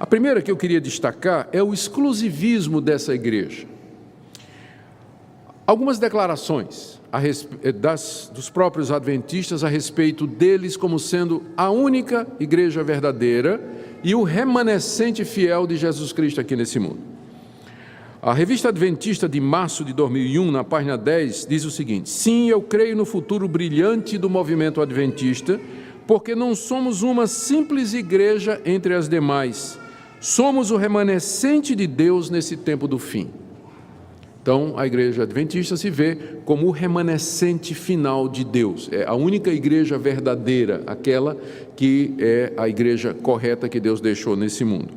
primeira que eu queria destacar é o exclusivismo dessa igreja. Algumas declarações dos próprios adventistas a respeito deles como sendo a única igreja verdadeira e o remanescente fiel de Jesus Cristo aqui nesse mundo. A revista Adventista de março de 2001, na página 10, diz o seguinte: sim, eu creio no futuro brilhante do movimento adventista, porque não somos uma simples igreja entre as demais, somos o remanescente de Deus nesse tempo do fim. Então, a igreja adventista se vê como o remanescente final de Deus. É a única igreja verdadeira, aquela que é a igreja correta que Deus deixou nesse mundo.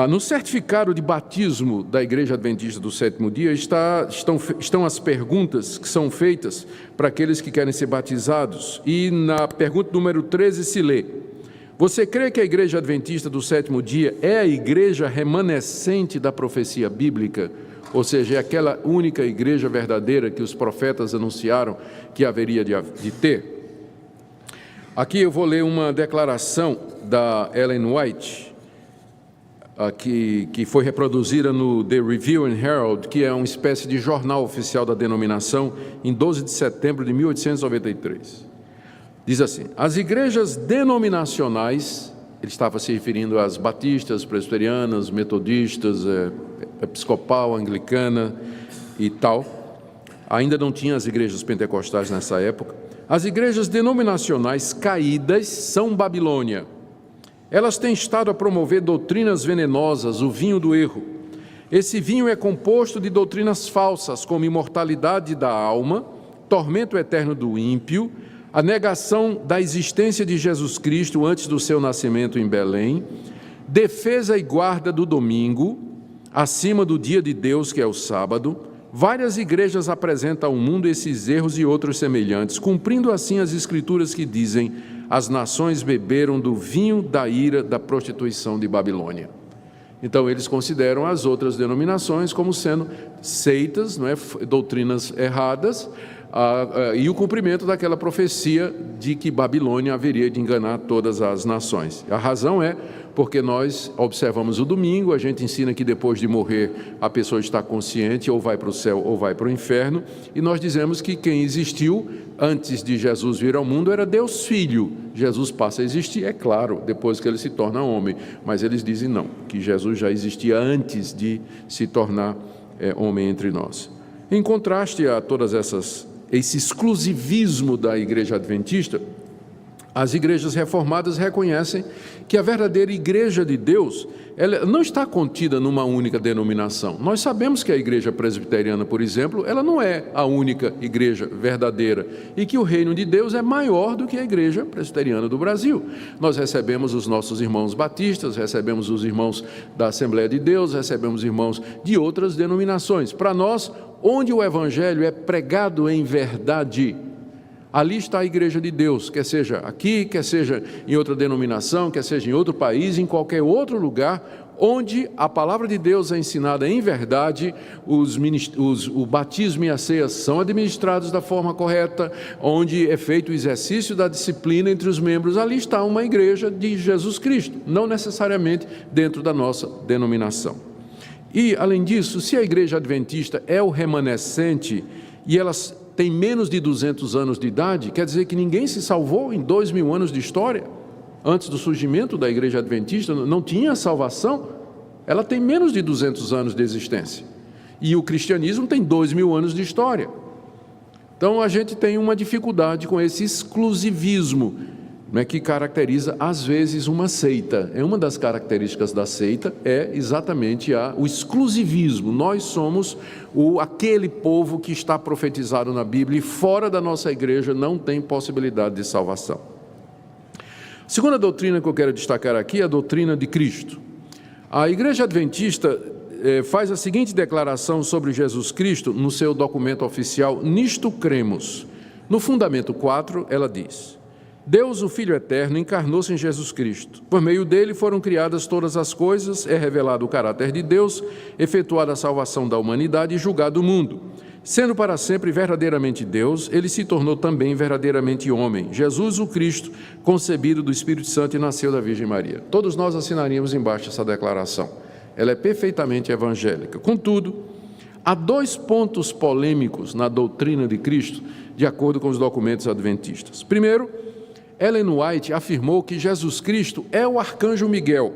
No certificado de batismo da Igreja Adventista do Sétimo Dia estão as perguntas que são feitas para aqueles que querem ser batizados. E na pergunta número 13 se lê: você crê que a Igreja Adventista do Sétimo Dia é a igreja remanescente da profecia bíblica? Ou seja, é aquela única igreja verdadeira que os profetas anunciaram que haveria de ter? Aqui eu vou ler uma declaração da Ellen White, que foi reproduzida no The Review and Herald, que é uma espécie de jornal oficial da denominação, em 12 de setembro de 1893. Diz assim: as igrejas denominacionais, ele estava se referindo às batistas, presbiterianas, metodistas, episcopal, anglicana e tal, ainda não tinha as igrejas pentecostais nessa época. As igrejas denominacionais caídas são Babilônia. Elas têm estado a promover doutrinas venenosas, o vinho do erro. Esse vinho é composto de doutrinas falsas, como imortalidade da alma, tormento eterno do ímpio, a negação da existência de Jesus Cristo antes do seu nascimento em Belém, defesa e guarda do domingo, acima do dia de Deus, que é o sábado. Várias igrejas apresentam ao mundo esses erros e outros semelhantes, cumprindo assim as escrituras que dizem: as nações beberam do vinho da ira da prostituição de Babilônia. Então, eles consideram as outras denominações como sendo seitas, não é? Doutrinas erradas, e o cumprimento daquela profecia de que Babilônia haveria de enganar todas as nações. A razão é porque nós observamos o domingo, a gente ensina que depois de morrer a pessoa está consciente, ou vai para o céu ou vai para o inferno, e nós dizemos que quem existiu antes de Jesus vir ao mundo era Deus Filho. Jesus passa a existir, é claro, depois que ele se torna homem, mas eles dizem não, que Jesus já existia antes de se tornar homem entre nós. Em contraste a todas esse exclusivismo da igreja adventista, as igrejas reformadas reconhecem que a verdadeira igreja de Deus, ela não está contida numa única denominação. Nós sabemos que a igreja presbiteriana, por exemplo, ela não é a única igreja verdadeira e que o reino de Deus é maior do que a igreja presbiteriana do Brasil. Nós recebemos os nossos irmãos batistas, recebemos os irmãos da Assembleia de Deus, recebemos irmãos de outras denominações. Para nós, onde o evangelho é pregado em verdade, ali está a igreja de Deus, quer seja aqui, quer seja em outra denominação, quer seja em outro país, em qualquer outro lugar, onde a palavra de Deus é ensinada em verdade, o batismo e a ceia são administrados da forma correta, onde é feito o exercício da disciplina entre os membros, ali está uma igreja de Jesus Cristo, não necessariamente dentro da nossa denominação. E, além disso, se a igreja adventista é o remanescente e elas tem menos de 200 anos de idade, quer dizer que ninguém se salvou em 2000 anos de história? Antes do surgimento da igreja adventista, não tinha salvação? Ela tem menos de 200 anos de existência. E o cristianismo tem 2000 anos de história. Então, a gente tem uma dificuldade com esse exclusivismo, né, que caracteriza, às vezes, uma seita. Uma das características da seita é exatamente o exclusivismo. Nós somos aquele povo que está profetizado na Bíblia e fora da nossa igreja não tem possibilidade de salvação. A segunda doutrina que eu quero destacar aqui é a doutrina de Cristo. A igreja adventista faz a seguinte declaração sobre Jesus Cristo no seu documento oficial: nisto cremos. No fundamento 4, ela diz: Deus, o Filho Eterno, encarnou-se em Jesus Cristo. Por meio dele foram criadas todas as coisas, é revelado o caráter de Deus, efetuada a salvação da humanidade e julgado o mundo. Sendo para sempre verdadeiramente Deus, ele se tornou também verdadeiramente homem. Jesus, o Cristo, concebido do Espírito Santo e nasceu da Virgem Maria. Todos nós assinaríamos embaixo essa declaração. Ela é perfeitamente evangélica. Contudo, há 2 pontos polêmicos na doutrina de Cristo, de acordo com os documentos adventistas. Primeiro, Ellen White afirmou que Jesus Cristo é o arcanjo Miguel.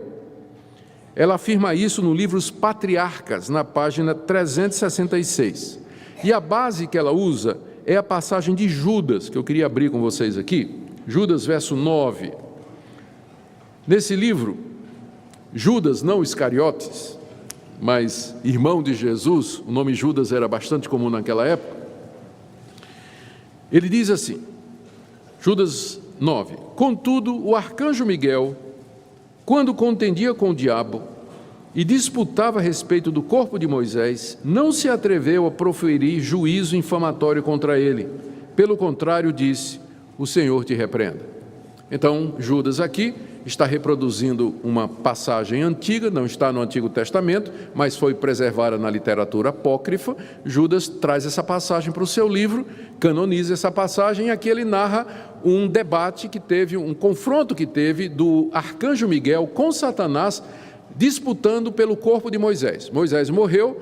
Ela afirma isso no livro Os Patriarcas, na página 366. E a base que ela usa é a passagem de Judas, que eu queria abrir com vocês aqui. Judas, verso 9. Nesse livro, Judas, não Iscariotes, mas irmão de Jesus, o nome Judas era bastante comum naquela época. Ele diz assim, Judas 9: Contudo, o arcanjo Miguel, quando contendia com o diabo e disputava a respeito do corpo de Moisés, não se atreveu a proferir juízo infamatório contra ele. Pelo contrário, disse: o Senhor te repreenda. Então, Judas aqui está reproduzindo uma passagem antiga, não está no Antigo Testamento, mas foi preservada na literatura apócrifa. Judas traz essa passagem para o seu livro, canoniza essa passagem, e aqui ele narra um debate que teve, um confronto que teve do arcanjo Miguel com Satanás, disputando pelo corpo de Moisés. Moisés morreu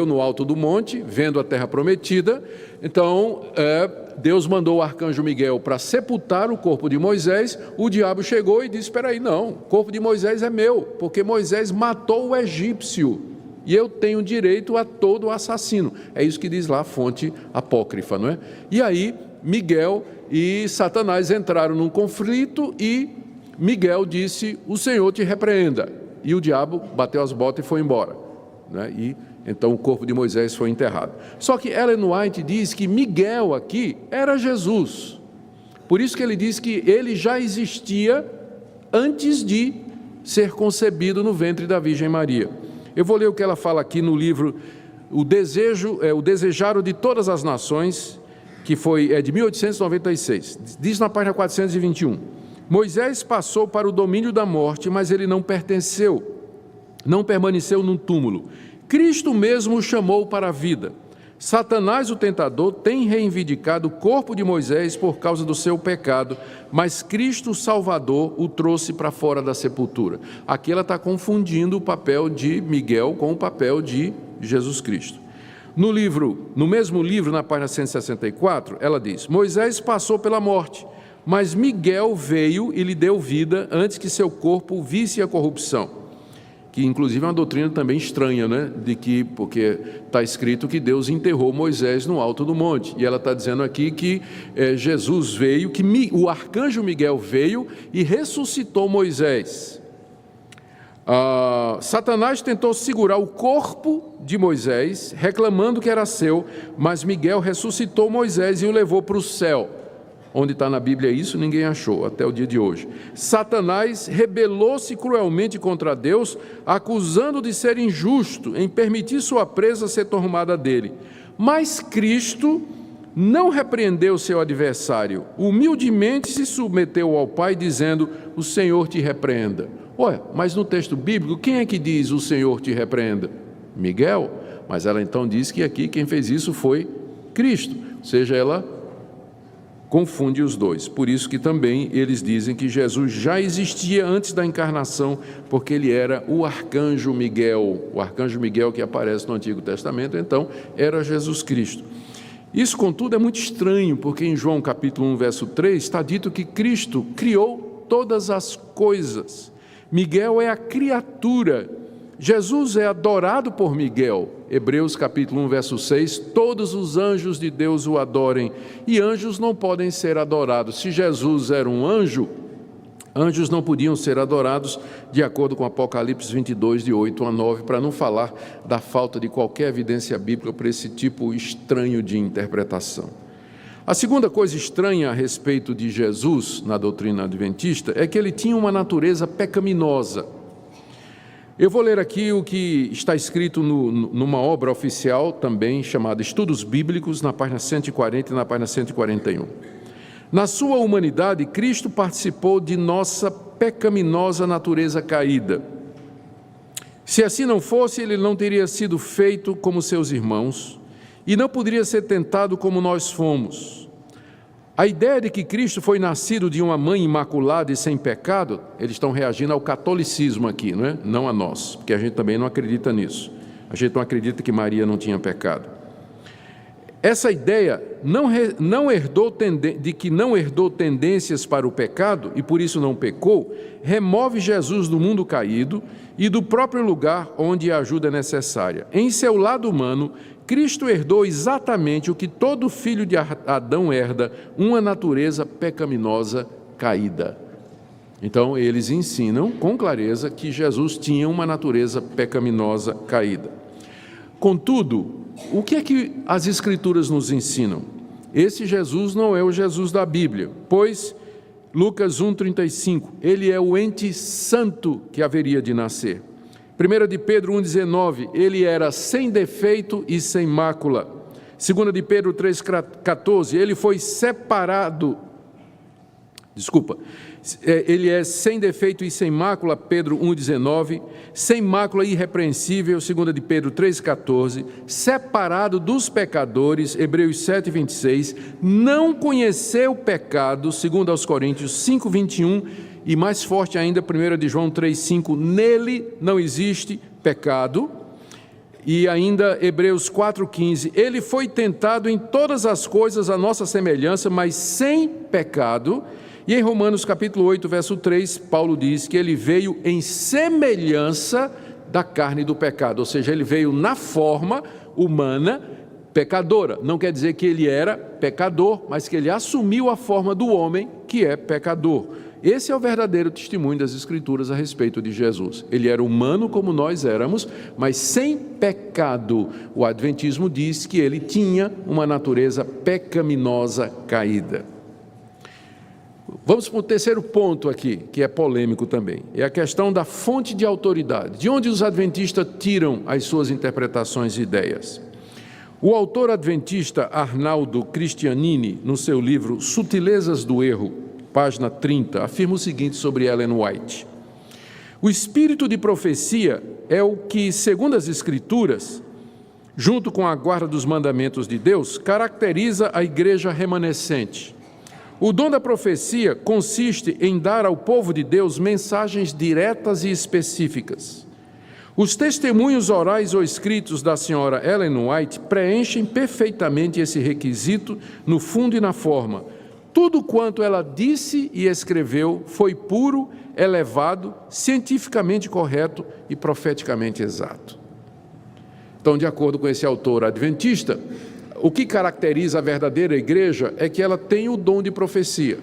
no alto do monte, vendo a terra prometida. Então, Deus mandou o arcanjo Miguel para sepultar o corpo de Moisés. O diabo chegou e disse: espera aí, não, o corpo de Moisés é meu, porque Moisés matou o egípcio, e eu tenho direito a todo assassino. É isso que diz lá a fonte apócrifa, não é? E aí, Miguel e Satanás entraram num conflito, e Miguel disse: o Senhor te repreenda. E o diabo bateu as botas e foi embora, né? E então o corpo de Moisés foi enterrado. Só que Ellen White diz que Miguel aqui era Jesus. Por isso que ele diz que ele já existia antes de ser concebido no ventre da Virgem Maria. Eu vou ler o que ela fala aqui no livro O Desejaro de Todas as Nações, que é de 1896. Diz na página 421. Moisés passou para o domínio da morte, mas ele não permaneceu num túmulo. Cristo mesmo o chamou para a vida. Satanás, o tentador, tem reivindicado o corpo de Moisés por causa do seu pecado, mas Cristo, o Salvador, o trouxe para fora da sepultura. Aqui ela está confundindo o papel de Miguel com o papel de Jesus Cristo. No mesmo livro, na página 164, ela diz: Moisés passou pela morte, mas Miguel veio e lhe deu vida antes que seu corpo visse a corrupção. Que inclusive é uma doutrina também estranha, né? Porque está escrito que Deus enterrou Moisés no alto do monte. E ela está dizendo aqui que Jesus veio, que o arcanjo Miguel veio e ressuscitou Moisés. Satanás tentou segurar o corpo de Moisés, reclamando que era seu, mas Miguel ressuscitou Moisés e o levou para o céu. Onde está na Bíblia isso, ninguém achou, até o dia de hoje. Satanás rebelou-se cruelmente contra Deus, acusando de ser injusto em permitir sua presa ser tomada dele. Mas Cristo não repreendeu seu adversário, humildemente se submeteu ao Pai, dizendo: o Senhor te repreenda. Mas no texto bíblico, quem é que diz o Senhor te repreenda? Miguel. Mas ela então diz que aqui quem fez isso foi Cristo, ou seja, ela confunde os dois. Por isso que também eles dizem que Jesus já existia antes da encarnação, porque ele era o arcanjo Miguel. O arcanjo Miguel que aparece no Antigo Testamento, então, era Jesus Cristo. Isso, contudo, é muito estranho, porque em João capítulo 1, verso 3, está dito que Cristo criou todas as coisas. Miguel é a criatura. Jesus é adorado por Miguel. Hebreus capítulo 1, verso 6, todos os anjos de Deus o adorem, e anjos não podem ser adorados. Se Jesus era um anjo, anjos não podiam ser adorados, de acordo com Apocalipse 22, de 8 a 9, para não falar da falta de qualquer evidência bíblica para esse tipo estranho de interpretação. A segunda coisa estranha a respeito de Jesus, na doutrina adventista, é que ele tinha uma natureza pecaminosa. Eu vou ler aqui o que está escrito numa obra oficial também, chamada Estudos Bíblicos, na página 140 e na página 141. Na sua humanidade, Cristo participou de nossa pecaminosa natureza caída. Se assim não fosse, ele não teria sido feito como seus irmãos, e não poderia ser tentado como nós fomos. A ideia de que Cristo foi nascido de uma mãe imaculada e sem pecado, eles estão reagindo ao catolicismo aqui, não é? Não a nós, porque a gente também não acredita nisso. A gente não acredita que Maria não tinha pecado. Essa ideia de que não herdou tendências para o pecado e por isso não pecou, remove Jesus do mundo caído e do próprio lugar onde a ajuda é necessária. Em seu lado humano, Cristo herdou exatamente o que todo filho de Adão herda, uma natureza pecaminosa caída. Então, eles ensinam com clareza que Jesus tinha uma natureza pecaminosa caída. Contudo, o que é que as Escrituras nos ensinam? Esse Jesus não é o Jesus da Bíblia, pois Lucas 1,35, ele é o ente santo que haveria de nascer. 1 de Pedro 1,19, ele era sem defeito e sem mácula. 2 de Pedro 3,14, ele foi separado, ele é sem defeito e sem mácula, Pedro 1,19, sem mácula irrepreensível, 2 de Pedro 3,14, separado dos pecadores, Hebreus 7,26, não conheceu o pecado, 2 aos Coríntios 5,21, e mais forte ainda, 1 de João 3,5, nele não existe pecado. E ainda Hebreus 4,15, ele foi tentado em todas as coisas à nossa semelhança, mas sem pecado. E em Romanos capítulo 8, verso 3, Paulo diz que ele veio em semelhança da carne do pecado, ou seja, ele veio na forma humana pecadora. Não quer dizer que ele era pecador, mas que ele assumiu a forma do homem que é pecador. Esse é o verdadeiro testemunho das Escrituras a respeito de Jesus. Ele era humano como nós éramos, mas sem pecado. O Adventismo diz que ele tinha uma natureza pecaminosa caída. Vamos para o terceiro ponto aqui, que é polêmico também. É a questão da fonte de autoridade. De onde os adventistas tiram as suas interpretações e ideias? O autor adventista Arnaldo Cristianini, no seu livro Sutilezas do Erro, página 30, afirma o seguinte sobre Ellen White: o espírito de profecia é o que, segundo as Escrituras, junto com a guarda dos mandamentos de Deus, caracteriza a igreja remanescente. O dom da profecia consiste em dar ao povo de Deus mensagens diretas e específicas. Os testemunhos orais ou escritos da senhora Ellen White preenchem perfeitamente esse requisito no fundo e na forma. Tudo quanto ela disse e escreveu foi puro, elevado, cientificamente correto e profeticamente exato. Então, de acordo com esse autor adventista, o que caracteriza a verdadeira igreja é que ela tem o dom de profecia.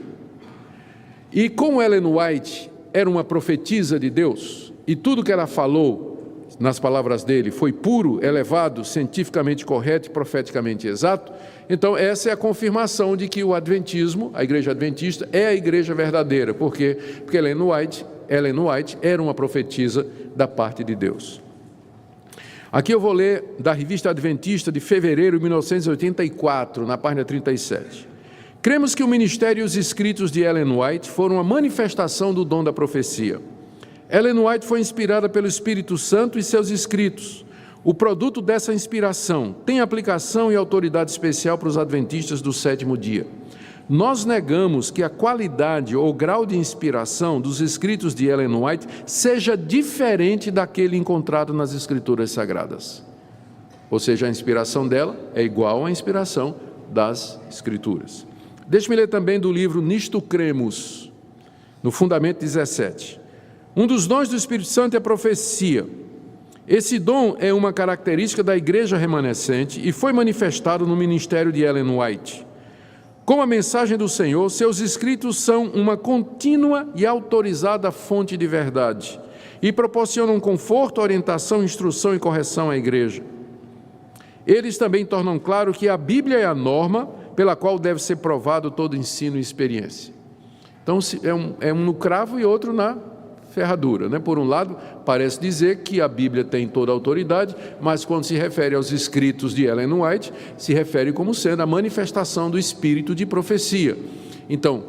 E como Ellen White era uma profetisa de Deus, e tudo que ela falou, nas palavras dele, foi puro, elevado, cientificamente correto e profeticamente exato, então essa é a confirmação de que o adventismo, a igreja adventista, é a igreja verdadeira. Por quê? Porque Ellen White era uma profetisa da parte de Deus. Aqui eu vou ler da Revista Adventista de fevereiro de 1984, na página 37. Cremos que o ministério e os escritos de Ellen White foram a manifestação do dom da profecia. Ellen White foi inspirada pelo Espírito Santo e seus escritos. O produto dessa inspiração tem aplicação e autoridade especial para os adventistas do sétimo dia. Nós negamos que a qualidade ou grau de inspiração dos escritos de Ellen White seja diferente daquele encontrado nas Escrituras Sagradas. Ou seja, a inspiração dela é igual à inspiração das Escrituras. Deixe-me ler também do livro Nisto Cremos, no Fundamento 17. Um dos dons do Espírito Santo é a profecia. Esse dom é uma característica da igreja remanescente e foi manifestado no ministério de Ellen White. Como a mensagem do Senhor, seus escritos são uma contínua e autorizada fonte de verdade e proporcionam conforto, orientação, instrução e correção à igreja. Eles também tornam claro que a Bíblia é a norma pela qual deve ser provado todo ensino e experiência. Então, é um no cravo e outro na ferradura, né? Por um lado, parece dizer que a Bíblia tem toda a autoridade, mas quando se refere aos escritos de Ellen White, se refere como sendo a manifestação do espírito de profecia. Então,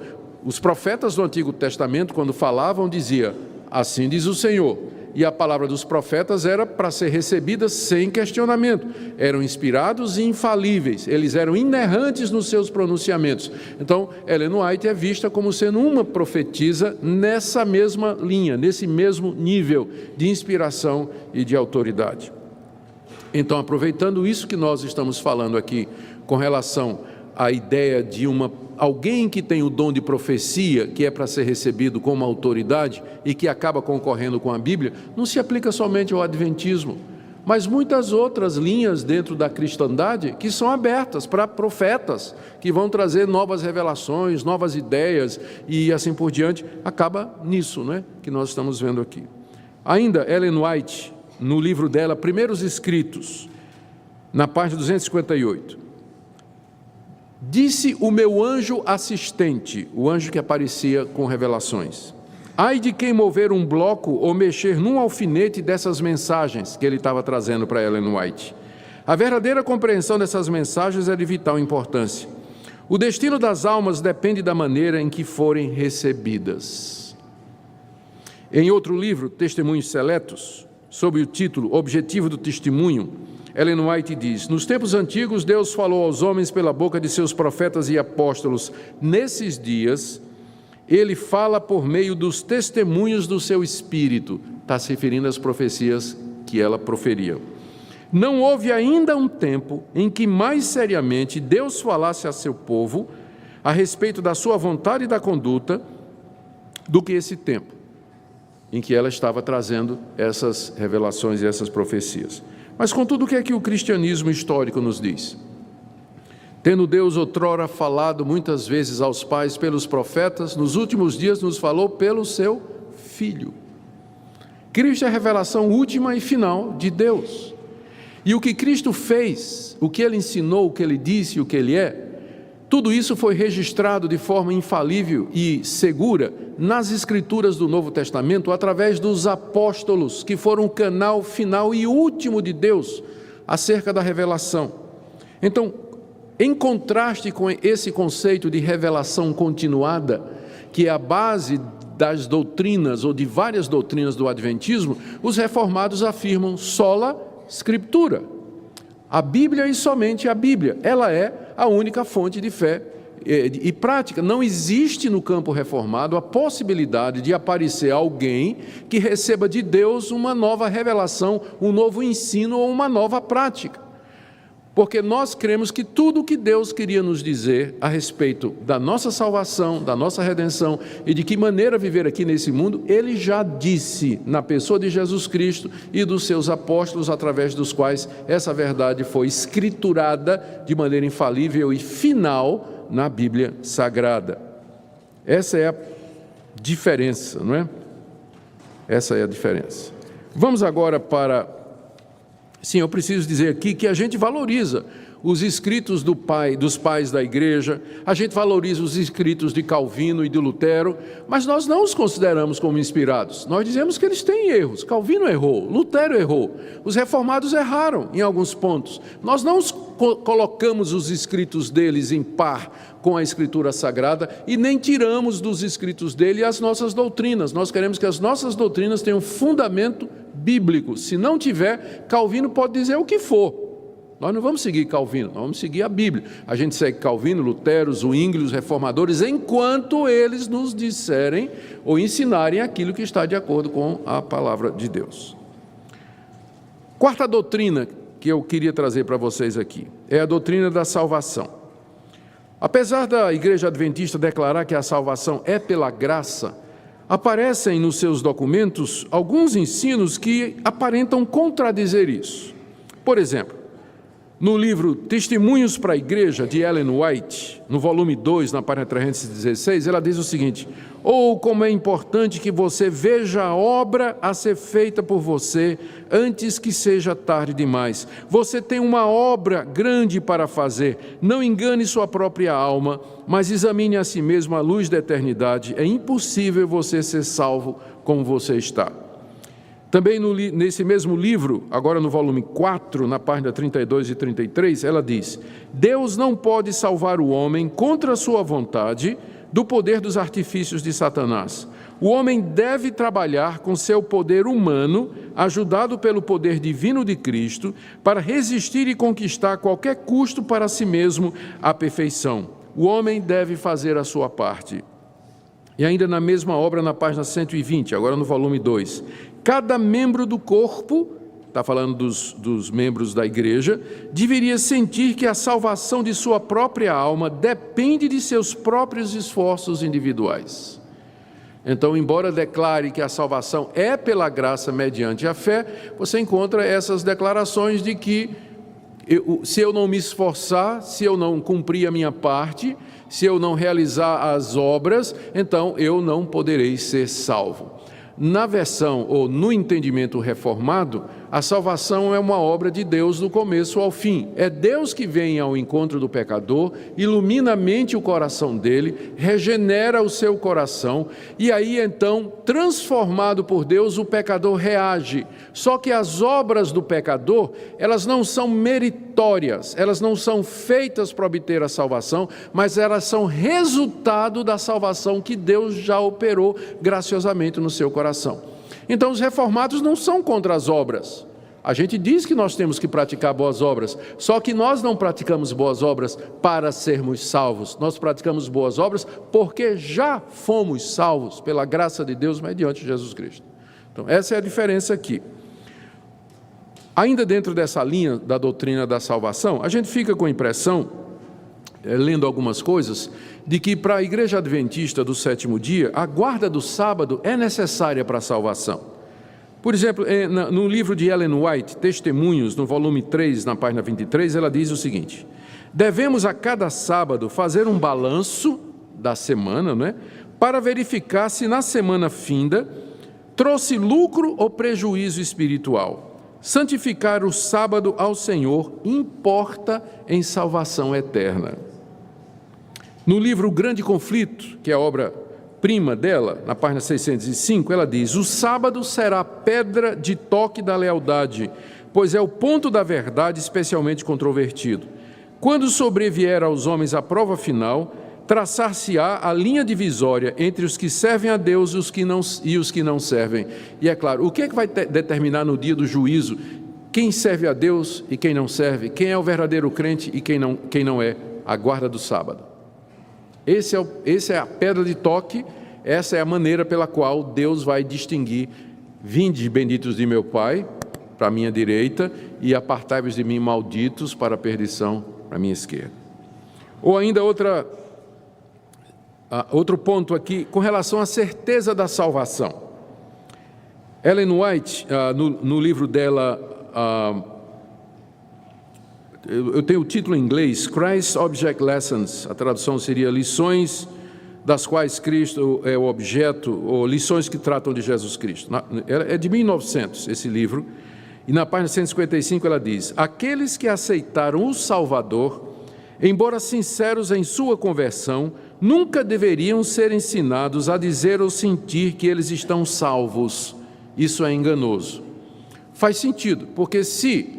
os profetas do Antigo Testamento, quando falavam, diziam: assim diz o Senhor. e a palavra dos profetas era para ser recebida sem questionamento. Eram inspirados e infalíveis, eles eram inerrantes nos seus pronunciamentos. Então, Ellen White é vista como sendo uma profetisa nessa mesma linha, nesse mesmo nível de inspiração e de autoridade. Então, aproveitando isso que nós estamos falando aqui com relação à ideia de alguém que tem o dom de profecia, que é para ser recebido como autoridade e que acaba concorrendo com a Bíblia, não se aplica somente ao adventismo, mas muitas outras linhas dentro da cristandade que são abertas para profetas, que vão trazer novas revelações, novas ideias e assim por diante. Acaba nisso, né, que nós estamos vendo aqui. Ainda Ellen White, no livro dela, Primeiros Escritos, na página 258, disse o meu anjo assistente, o anjo que aparecia com revelações: ai de quem mover um bloco ou mexer num alfinete dessas mensagens que ele estava trazendo para Ellen White. A verdadeira compreensão dessas mensagens é de vital importância. O destino das almas depende da maneira em que forem recebidas. Em outro livro, Testemunhos Seletos, sob o título Objetivo do Testemunho, Ellen White diz: nos tempos antigos, Deus falou aos homens pela boca de seus profetas e apóstolos. Nesses dias, Ele fala por meio dos testemunhos do seu Espírito. Está se referindo às profecias que ela proferia. Não houve ainda um tempo em que mais seriamente Deus falasse a seu povo a respeito da sua vontade e da conduta do que esse tempo em que ela estava trazendo essas revelações e essas profecias. Mas, contudo, o que é que o cristianismo histórico nos diz? Tendo Deus outrora falado muitas vezes aos pais pelos profetas, nos últimos dias nos falou pelo seu Filho. Cristo é a revelação última e final de Deus. E o que Cristo fez, o que Ele ensinou, o que Ele disse e o que Ele é, tudo isso foi registrado de forma infalível e segura nas Escrituras do Novo Testamento, através dos apóstolos, que foram o canal final e último de Deus acerca da revelação. Então, em contraste com esse conceito de revelação continuada, que é a base das doutrinas ou de várias doutrinas do Adventismo, os reformados afirmam sola Scriptura. A Bíblia e somente a Bíblia. Ela é a única fonte de fé e prática. Não existe no campo reformado a possibilidade de aparecer alguém que receba de Deus uma nova revelação, um novo ensino ou uma nova prática. Porque nós cremos que tudo o que Deus queria nos dizer a respeito da nossa salvação, da nossa redenção e de que maneira viver aqui nesse mundo, Ele já disse na pessoa de Jesus Cristo e dos seus apóstolos, através dos quais essa verdade foi escriturada de maneira infalível e final na Bíblia Sagrada. Essa é a diferença, não é? Essa é a diferença. Vamos agora para... Sim, eu preciso dizer aqui que a gente valoriza os escritos dos pais da igreja, a gente valoriza os escritos de Calvino e de Lutero, mas nós não os consideramos como inspirados. Nós dizemos que eles têm erros. Calvino errou, Lutero errou, os reformados erraram em alguns pontos. Nós não colocamos os escritos deles em par com a Escritura Sagrada e nem tiramos dos escritos dele as nossas doutrinas. Nós queremos que as nossas doutrinas tenham fundamento bíblico. Se não tiver, Calvino pode dizer o que for. Nós não vamos seguir Calvino, nós vamos seguir a Bíblia. A gente segue Calvino, Lutero, Zwingli, os reformadores, enquanto eles nos disserem ou ensinarem aquilo que está de acordo com a palavra de Deus. Quarta doutrina que eu queria trazer para vocês aqui é a doutrina da salvação. Apesar da Igreja Adventista declarar que a salvação é pela graça, aparecem nos seus documentos alguns ensinos que aparentam contradizer isso. Por exemplo, no livro Testemunhos para a Igreja, de Ellen White, no volume 2, na página 316, ela diz o seguinte: ou como é importante que você veja a obra a ser feita por você antes que seja tarde demais. Você tem uma obra grande para fazer. Não engane sua própria alma, mas examine a si mesmo à luz da eternidade. É impossível você ser salvo como você está. Também nesse mesmo livro, agora no volume 4, na página 32 e 33, ela diz: Deus não pode salvar o homem contra a sua vontade, do poder dos artifícios de Satanás. O homem deve trabalhar com seu poder humano, ajudado pelo poder divino de Cristo, para resistir e conquistar a qualquer custo para si mesmo a perfeição. O homem deve fazer a sua parte. E ainda na mesma obra, na página 120, agora no volume 2, cada membro do corpo, está falando dos membros da igreja, deveria sentir que a salvação de sua própria alma depende de seus próprios esforços individuais. Então, embora declare que a salvação é pela graça mediante a fé, você encontra essas declarações de que se eu não me esforçar, se eu não cumprir a minha parte, se eu não realizar as obras, então eu não poderei ser salvo. Na versão ou no entendimento reformado, a salvação é uma obra de Deus do começo ao fim. É Deus que vem ao encontro do pecador, ilumina a mente e o coração dele, regenera o seu coração, e aí então, transformado por Deus, o pecador reage. Só que as obras do pecador, elas não são meritórias, elas não são feitas para obter a salvação, mas elas são resultado da salvação que Deus já operou graciosamente no seu coração. Então, os reformados não são contra as obras. A gente diz que nós temos que praticar boas obras, só que nós não praticamos boas obras para sermos salvos. Nós praticamos boas obras porque já fomos salvos pela graça de Deus mediante Jesus Cristo. Então, essa é a diferença aqui. Ainda dentro dessa linha da doutrina da salvação, a gente fica com a impressão, lendo algumas coisas, de que para a igreja adventista do sétimo dia, a guarda do sábado é necessária para a salvação. Por exemplo, no livro de Ellen White, Testemunhos, no volume 3, na página 23, ela diz o seguinte: devemos a cada sábado fazer um balanço da semana, não é? Para verificar se na semana finda trouxe lucro ou prejuízo espiritual. Santificar o sábado ao Senhor importa em salvação eterna. No livro O Grande Conflito, que é a obra-prima dela, na página 605, ela diz: o sábado será pedra de toque da lealdade, pois é o ponto da verdade especialmente controvertido. Quando sobrevier aos homens a prova final, traçar-se-á a linha divisória entre os que servem a Deus e os que não servem. E é claro, o que é que vai determinar no dia do juízo quem serve a Deus e quem não serve? Quem é o verdadeiro crente e quem não é? A guarda do sábado. Esse é a pedra de toque, essa é a maneira pela qual Deus vai distinguir: vinde benditos de meu Pai, para a minha direita, e apartai-vos de mim, malditos, para a perdição, para a minha esquerda. Ou ainda outro ponto aqui, com relação à certeza da salvação. Ellen White, no livro dela, eu tenho o título em inglês, Christ Object Lessons, a tradução seria lições das quais Cristo é o objeto, ou lições que tratam de Jesus Cristo. É de 1900 esse livro, e na página 155 ela diz: aqueles que aceitaram o Salvador, embora sinceros em sua conversão, nunca deveriam ser ensinados a dizer ou sentir que eles estão salvos. Isso é enganoso. Faz sentido, porque se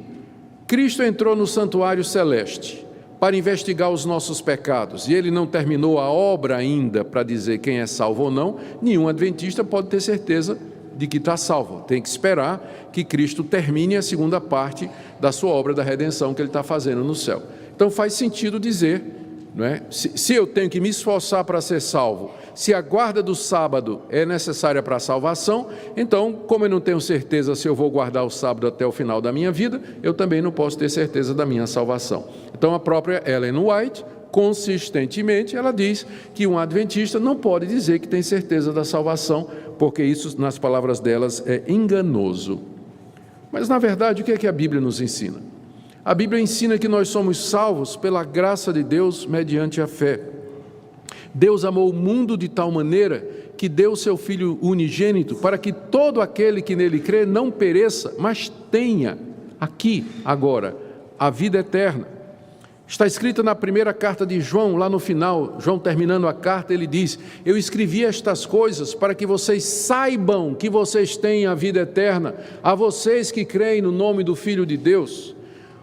Cristo entrou no santuário celeste para investigar os nossos pecados e ele não terminou a obra ainda para dizer quem é salvo ou não, nenhum adventista pode ter certeza de que está salvo. Tem que esperar que Cristo termine a segunda parte da sua obra da redenção que ele está fazendo no céu. Então faz sentido dizer, não é? Se eu tenho que me esforçar para ser salvo, se a guarda do sábado é necessária para a salvação, então, como eu não tenho certeza se eu vou guardar o sábado até o final da minha vida, eu também não posso ter certeza da minha salvação. Então, a própria Ellen White, consistentemente, ela diz que um adventista não pode dizer que tem certeza da salvação, porque isso, nas palavras delas, é enganoso. Mas, na verdade, o que é que a Bíblia nos ensina? A Bíblia ensina que nós somos salvos pela graça de Deus mediante a fé. Deus amou o mundo de tal maneira que deu o seu Filho unigênito para que todo aquele que nele crê não pereça, mas tenha aqui, agora, a vida eterna. Está escrito na primeira carta de João, lá no final, João terminando a carta, ele diz: eu escrevi estas coisas para que vocês saibam que vocês têm a vida eterna, a vocês que creem no nome do Filho de Deus.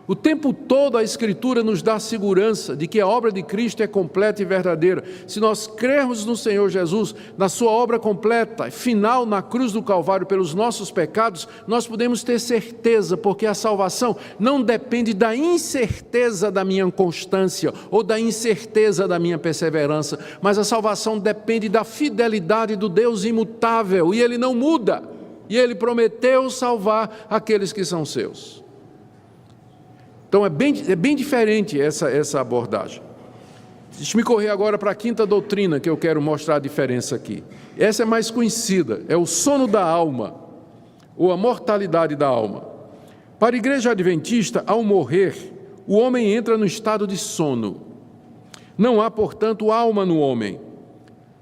O tempo todo a Escritura nos dá segurança de que a obra de Cristo é completa e verdadeira. Se nós crermos no Senhor Jesus, na sua obra completa, final na cruz do Calvário pelos nossos pecados, nós podemos ter certeza, porque a salvação não depende da incerteza da minha constância ou da incerteza da minha perseverança, mas a salvação depende da fidelidade do Deus imutável, e Ele não muda, e Ele prometeu salvar aqueles que são seus. Então é bem diferente essa abordagem. Deixa-me correr agora para a quinta doutrina, que eu quero mostrar a diferença aqui. Essa é mais conhecida, é o sono da alma, ou a mortalidade da alma. Para a igreja adventista, ao morrer, o homem entra no estado de sono. Não há, portanto, alma no homem.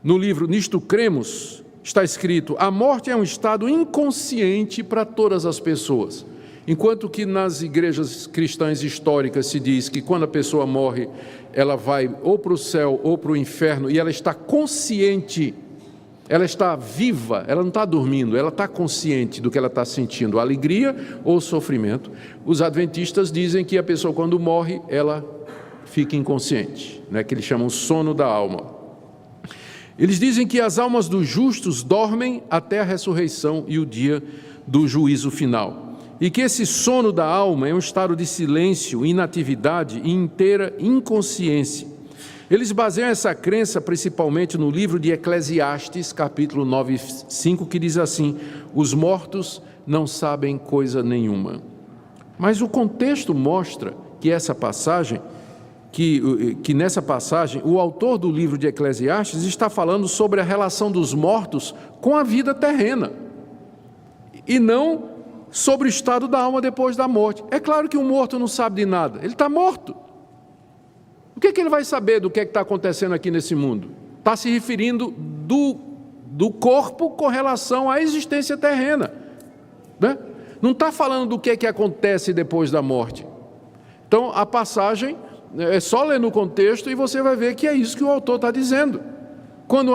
No livro Nisto Cremos, está escrito: a morte é um estado inconsciente para todas as pessoas. Enquanto que nas igrejas cristãs históricas se diz que quando a pessoa morre, ela vai ou para o céu ou para o inferno, e ela está consciente, ela está viva, ela não está dormindo, ela está consciente do que ela está sentindo, alegria ou sofrimento. Os adventistas dizem que a pessoa, quando morre, ela fica inconsciente, né? Que eles chamam sono da alma. Eles dizem que as almas dos justos dormem até a ressurreição e o dia do juízo final. E que esse sono da alma é um estado de silêncio, inatividade e inteira inconsciência. Eles baseiam essa crença principalmente no livro de Eclesiastes, capítulo 9:5, que diz assim: os mortos não sabem coisa nenhuma. Mas o contexto mostra que essa passagem, que nessa passagem, o autor do livro de Eclesiastes está falando sobre a relação dos mortos com a vida terrena, e não sobre o estado da alma depois da morte. É claro que o morto não sabe de nada, ele está morto. O que ele vai saber do que está acontecendo aqui nesse mundo? Está se referindo do corpo com relação à existência terrena, né? Não está falando do que acontece depois da morte. Então a passagem é só ler no contexto e você vai ver que é isso que o autor está dizendo. Quando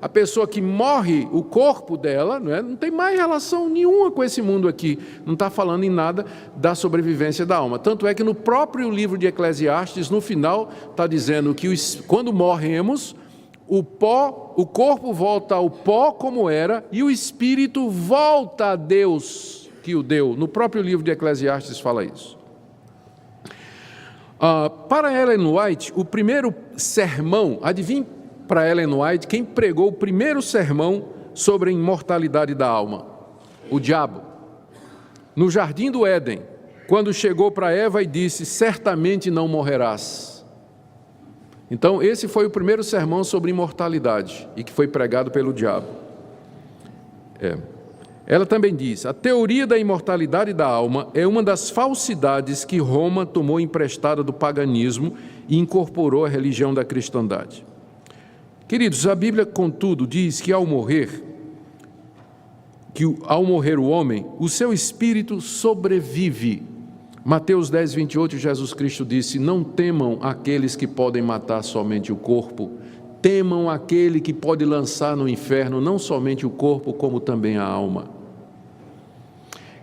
a pessoa que morre, o corpo dela, não tem mais relação nenhuma com esse mundo aqui. Não está falando em nada da sobrevivência da alma. Tanto é que no próprio livro de Eclesiastes, no final, está dizendo que quando morremos, o corpo volta ao pó como era e o espírito volta a Deus que o deu. No próprio livro de Eclesiastes fala isso. Para Ellen White, o primeiro sermão, adivinhe para Ellen White, quem pregou o primeiro sermão sobre a imortalidade da alma? O diabo. No jardim do Éden, quando chegou para Eva e disse: certamente não morrerás. Então esse foi o primeiro sermão sobre imortalidade, e que foi pregado pelo diabo. Ela também diz: a teoria da imortalidade da alma é uma das falsidades que Roma tomou emprestada do paganismo e incorporou à religião da cristandade. Queridos, a Bíblia, contudo, diz que ao morrer o homem, o seu espírito sobrevive. Mateus 10:28, Jesus Cristo disse: não temam aqueles que podem matar somente o corpo, temam aquele que pode lançar no inferno não somente o corpo, como também a alma.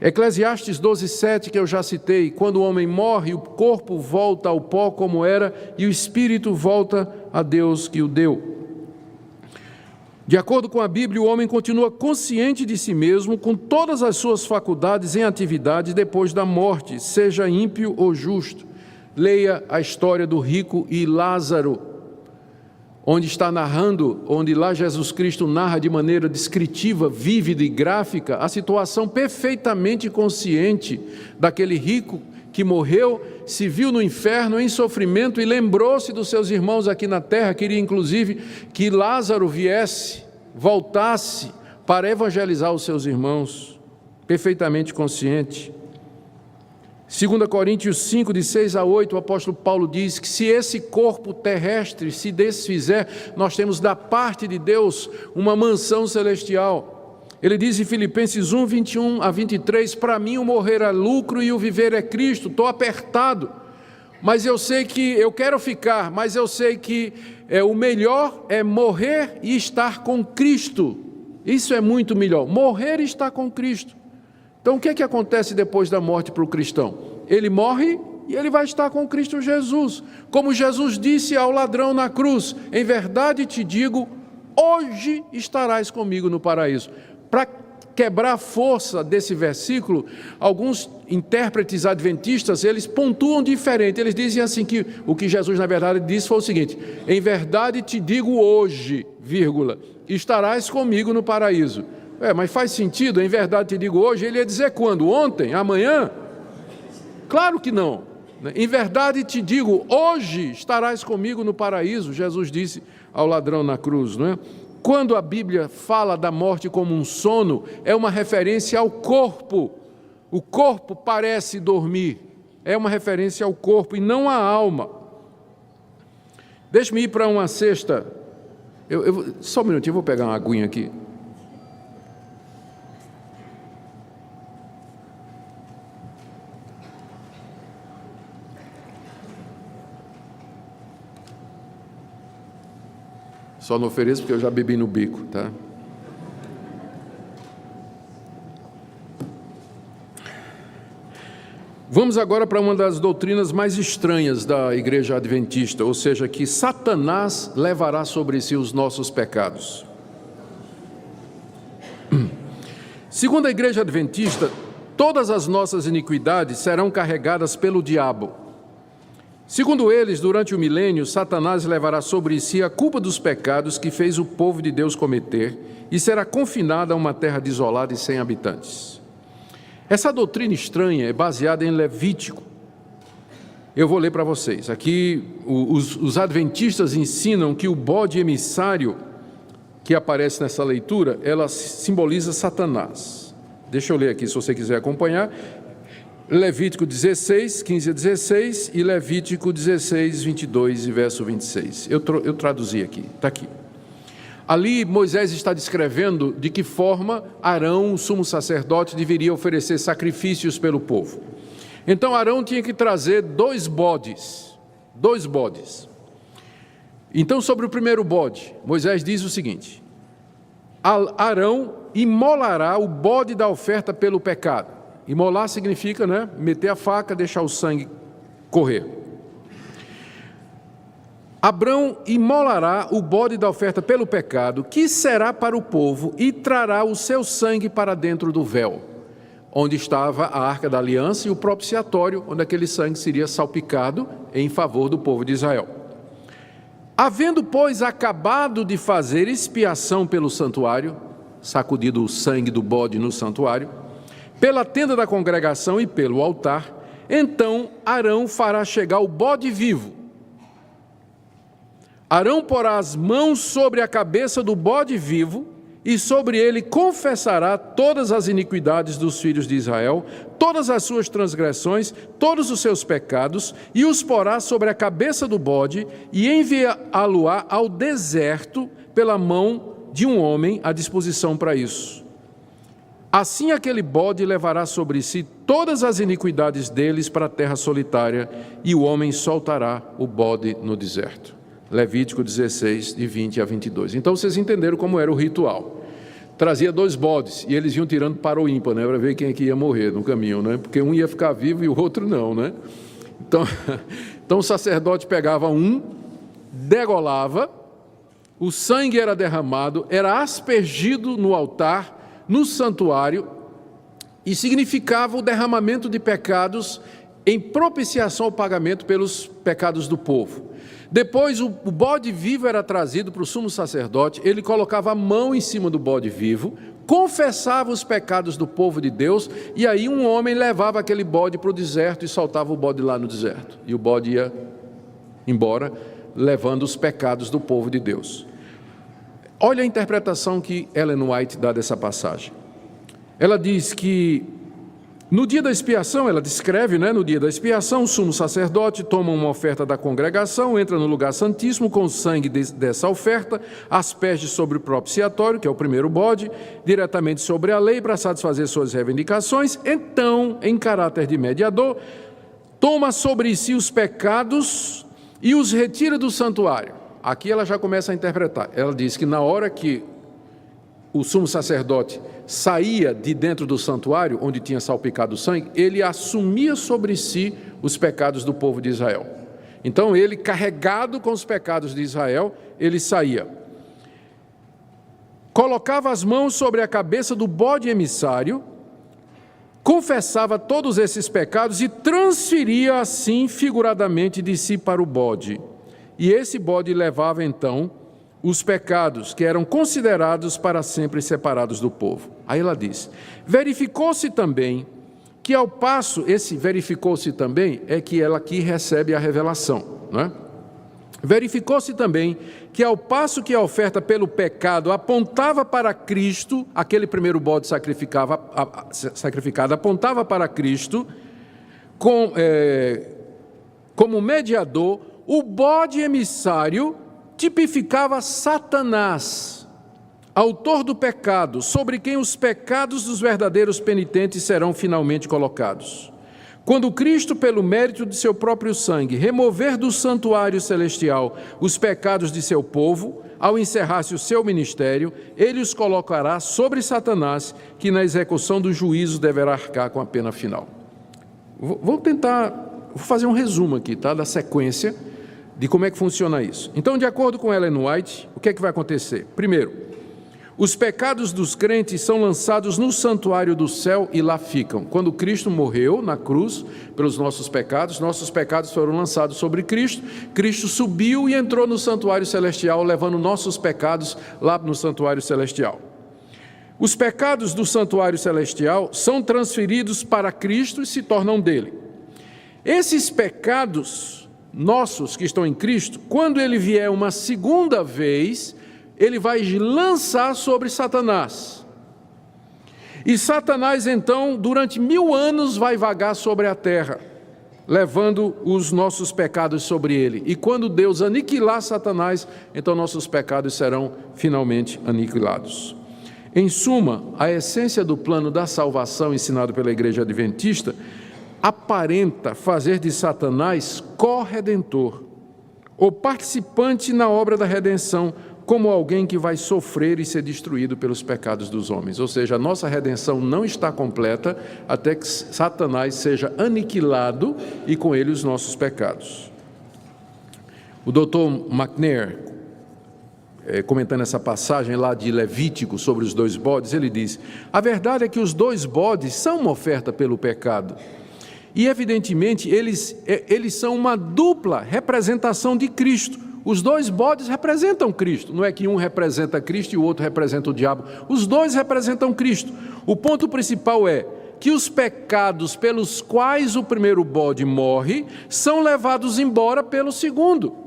Eclesiastes 12:7, que eu já citei: quando o homem morre, o corpo volta ao pó como era e o espírito volta a Deus que o deu. De acordo com a Bíblia, o homem continua consciente de si mesmo, com todas as suas faculdades em atividade depois da morte, seja ímpio ou justo. Leia a história do rico e Lázaro, onde lá Jesus Cristo narra de maneira descritiva, vívida e gráfica a situação perfeitamente consciente daquele rico que morreu, se viu no inferno em sofrimento e lembrou-se dos seus irmãos aqui na terra. Queria inclusive que Lázaro voltasse para evangelizar os seus irmãos, perfeitamente consciente. 2 Coríntios 5, de 6-8, o apóstolo Paulo diz que se esse corpo terrestre se desfizer, nós temos da parte de Deus uma mansão celestial. Ele diz em Filipenses 1, 21-23, para mim o morrer é lucro e o viver é Cristo. Estou apertado, mas eu sei que eu quero ficar, mas eu sei que o melhor é morrer e estar com Cristo. Isso é muito melhor, morrer e estar com Cristo. Então o que acontece depois da morte para o cristão? ele morre e ele vai estar com Cristo Jesus. Como Jesus disse ao ladrão na cruz: em verdade te digo, hoje estarás comigo no paraíso. Para quebrar a força desse versículo, alguns intérpretes adventistas, eles pontuam diferente. Eles dizem assim que o que Jesus na verdade disse foi o seguinte: em verdade te digo hoje, vírgula, estarás comigo no paraíso. Mas faz sentido, em verdade te digo hoje, ele ia dizer quando? Ontem? Amanhã? Claro que não. Em verdade te digo, hoje estarás comigo no paraíso, Jesus disse ao ladrão na cruz, não é? Quando a Bíblia fala da morte como um sono, é uma referência ao corpo. O corpo parece dormir, é uma referência ao corpo e não à alma. Deixe-me ir para uma sexta. Só um minutinho, eu vou pegar uma aguinha aqui. Só não ofereço porque eu já bebi no bico, tá? Vamos agora para uma das doutrinas mais estranhas da Igreja Adventista, ou seja, que Satanás levará sobre si os nossos pecados. Segundo a Igreja Adventista, todas as nossas iniquidades serão carregadas pelo diabo. Segundo eles, durante o milênio, Satanás levará sobre si a culpa dos pecados que fez o povo de Deus cometer e será confinado a uma terra desolada e sem habitantes. Essa doutrina estranha é baseada em Levítico. Eu vou ler para vocês. Aqui, os adventistas ensinam que o bode emissário que aparece nessa leitura, ela simboliza Satanás. Deixa eu ler aqui, se você quiser acompanhar. Levítico 16, 15 a 16 e Levítico 16, 22 e verso 26. Eu traduzi aqui, está aqui. Ali Moisés está descrevendo de que forma Arão, o sumo sacerdote, deveria oferecer sacrifícios pelo povo. Então Arão tinha que trazer dois bodes. Então sobre o primeiro bode, Moisés diz o seguinte: Arão imolará o bode da oferta pelo pecado. Imolar significa, né, meter a faca, deixar o sangue correr. Arão imolará o bode da oferta pelo pecado, que será para o povo, e trará o seu sangue para dentro do véu, onde estava a arca da aliança e o propiciatório, onde aquele sangue seria salpicado em favor do povo de Israel. Havendo, pois, acabado de fazer expiação pelo santuário, sacudido o sangue do bode no santuário, pela tenda da congregação e pelo altar, então Arão fará chegar o bode vivo. Arão porá as mãos sobre a cabeça do bode vivo e sobre ele confessará todas as iniquidades dos filhos de Israel, todas as suas transgressões, todos os seus pecados, e os porá sobre a cabeça do bode e enviá-lo-á ao deserto pela mão de um homem à disposição para isso. Assim aquele bode levará sobre si todas as iniquidades deles para a terra solitária, e o homem soltará o bode no deserto. Levítico 16, de 20 a 22. Então vocês entenderam como era o ritual. Trazia dois bodes, e eles iam tirando para o ímpar, né, para ver quem é que ia morrer no caminho, né, porque um ia ficar vivo e o outro não, né? Então o sacerdote pegava um, degolava, o sangue era derramado, era aspergido no altar, no santuário, e significava o derramamento de pecados em propiciação ao pagamento pelos pecados do povo. Depois o bode vivo era trazido para o sumo sacerdote, ele colocava a mão em cima do bode vivo, confessava os pecados do povo de Deus, e aí um homem levava aquele bode para o deserto e soltava o bode lá no deserto, e o bode ia embora, levando os pecados do povo de Deus. Olha a interpretação que Ellen White dá dessa passagem. Ela diz que no dia da expiação, ela descreve, né, no dia da expiação, o sumo sacerdote toma uma oferta da congregação, entra no lugar santíssimo com o sangue dessa oferta, asperge sobre o propiciatório, que é o primeiro bode, diretamente sobre a lei para satisfazer suas reivindicações. Então, em caráter de mediador, toma sobre si os pecados e os retira do santuário. Aqui ela já começa a interpretar. Ela diz que na hora que o sumo sacerdote saía de dentro do santuário, onde tinha salpicado o sangue, ele assumia sobre si os pecados do povo de Israel. Então ele, carregado com os pecados de Israel, ele saía. Colocava as mãos sobre a cabeça do bode emissário, confessava todos esses pecados e transferia assim, figuradamente, de si para o bode. E esse bode levava então os pecados que eram considerados para sempre separados do povo. Aí ela diz, verificou-se também que ao passo, esse verificou-se também é que ela aqui recebe a revelação, não é? Verificou-se também que ao passo que a oferta pelo pecado apontava para Cristo, aquele primeiro bode sacrificado apontava para Cristo, como mediador, o bode emissário tipificava Satanás, autor do pecado, sobre quem os pecados dos verdadeiros penitentes serão finalmente colocados. Quando Cristo, pelo mérito de seu próprio sangue, remover do santuário celestial os pecados de seu povo, ao encerrar-se o seu ministério, ele os colocará sobre Satanás, que na execução do juízo deverá arcar com a pena final. Vou fazer um resumo aqui, tá, da sequência de como é que funciona isso. Então, de acordo com Ellen White, o que é que vai acontecer? Primeiro, os pecados dos crentes são lançados no santuário do céu e lá ficam. Quando Cristo morreu na cruz pelos nossos pecados foram lançados sobre Cristo. Cristo subiu e entrou no santuário celestial, levando nossos pecados lá no santuário celestial. Os pecados do santuário celestial são transferidos para Cristo e se tornam dele. Esses pecados nossos que estão em Cristo, quando ele vier uma segunda vez, ele vai lançar sobre Satanás. E Satanás, então, durante 1000 anos vai vagar sobre a terra, levando os nossos pecados sobre ele. E quando Deus aniquilar Satanás, então nossos pecados serão finalmente aniquilados. Em suma, a essência do plano da salvação ensinado pela Igreja Adventista aparenta fazer de Satanás corredentor, ou participante na obra da redenção, como alguém que vai sofrer e ser destruído pelos pecados dos homens. Ou seja, a nossa redenção não está completa até que Satanás seja aniquilado e com ele os nossos pecados. O Dr. McNair, comentando essa passagem lá de Levítico sobre os 2 bodes, ele diz, a verdade é que os 2 bodes são uma oferta pelo pecado. E, evidentemente, eles são uma dupla representação de Cristo. Os 2 bodes representam Cristo. Não é que um representa Cristo e o outro representa o diabo. Os 2 representam Cristo. O ponto principal é que os pecados pelos quais o primeiro bode morre são levados embora pelo segundo.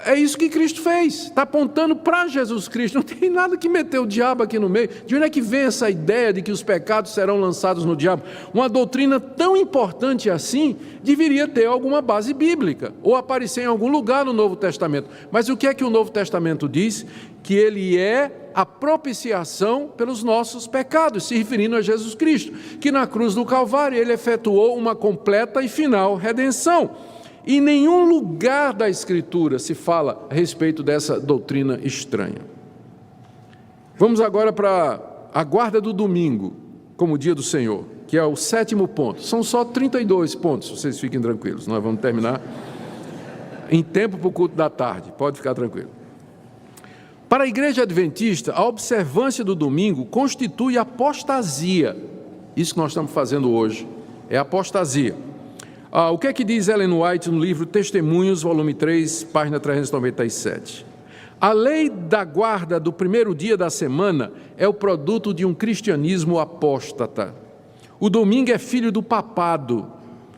É isso que Cristo fez, está apontando para Jesus Cristo, não tem nada que meter o diabo aqui no meio. De onde é que vem essa ideia de que os pecados serão lançados no diabo? Uma doutrina tão importante assim deveria ter alguma base bíblica, ou aparecer em algum lugar no Novo Testamento. Mas o que é que o Novo Testamento diz? Que ele é a propiciação pelos nossos pecados, se referindo a Jesus Cristo, que na cruz do Calvário ele efetuou uma completa e final redenção. Em nenhum lugar da Escritura se fala a respeito dessa doutrina estranha. Vamos agora para a guarda do domingo, como dia do Senhor, que é o 7º ponto. São só 32 pontos, vocês fiquem tranquilos. Nós vamos terminar em tempo para o culto da tarde, pode ficar tranquilo. Para a Igreja Adventista, a observância do domingo constitui apostasia. Isso que nós estamos fazendo hoje é apostasia. O que é que diz Ellen White no livro Testemunhos, volume 3, página 397? A lei da guarda do primeiro dia da semana é o produto de um cristianismo apóstata. O domingo é filho do papado,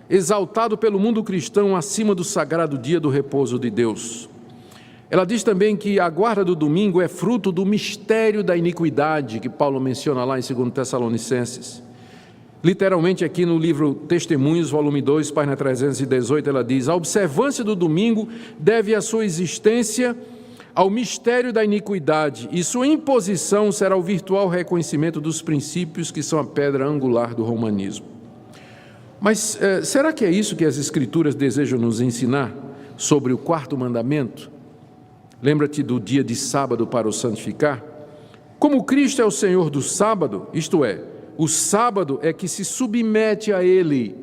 exaltado pelo mundo cristão acima do sagrado dia do repouso de Deus. Ela diz também que a guarda do domingo é fruto do mistério da iniquidade, que Paulo menciona lá em 2 Tessalonicenses. Literalmente aqui no livro Testemunhos, volume 2, página 318, ela diz: a observância do domingo deve a sua existência ao mistério da iniquidade, e sua imposição será o virtual reconhecimento dos princípios que são a pedra angular do romanismo. Mas será que é isso que as Escrituras desejam nos ensinar sobre o 4º mandamento? Lembra-te do dia de sábado para o santificar? Como Cristo é o Senhor do sábado, isto é, o sábado é que se submete a Ele.